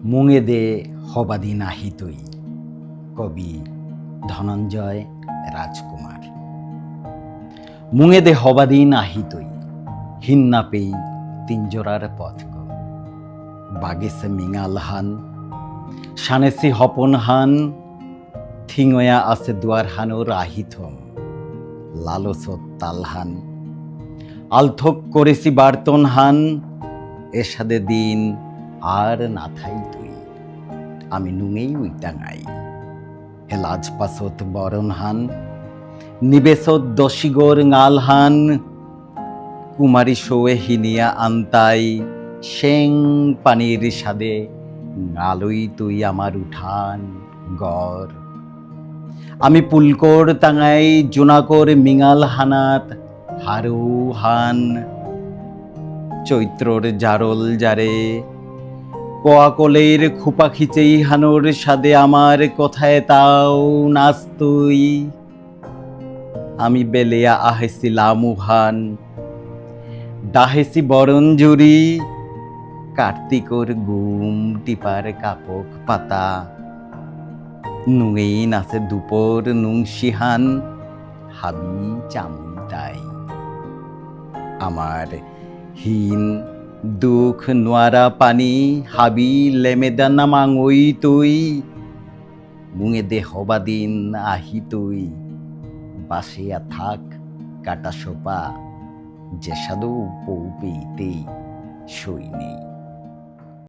মুঙে দে হবাদি নাহি তুই। কবি ধনঞ্জয় রাজকুমার। মুঙে দে হবাদি নাহি তুই, হিন্না পেই তিনজোরার পথক। বাগেছে মিঙাল হান, শানেসি হপন হান, থিঙয়া আছে দুয়ার হানোর আহিথম। লালসত তালহান, আলথক করেছি বার্তন হান, এসাদে দিন আর না থাই তুই। আমি নুঙেই উইটাঙাই, হেলাজ পাসত বরণ হান, নিবেশত দশিগর ঙাল হান, কুমারী শোয়ে হিনিয়া আন্তাই, সেং পানির সাদে ঙালই তুই আমার উঠান গড়। আমি পুলকর তাঙাই জোনাকর মিঙাল হানাত হারু হান। চৈত্রর জারল জারে কোয়াকলের খোপা খিচেই হানোর সাদে আমার কথায় তাও নাচ তুই। আমি বেলেয়া আহেছি লামুহান, ডাহেছি বরণ জুড়ি, কার্তিকর গুম টিপার কাপক পাতা। নুঙেই নাচে দুপর নুংশিহান, হাবি চামুই তাই। আমার হীন দুঃখ নোয়ারা পানি, হাবি লেমেদানা মাঙই তুই। মুঙে দে হবাদিন আহি তুই, বাসিয়া থাক কাটা সোপা, যে সাদু পৌপেইতেই সই নেই।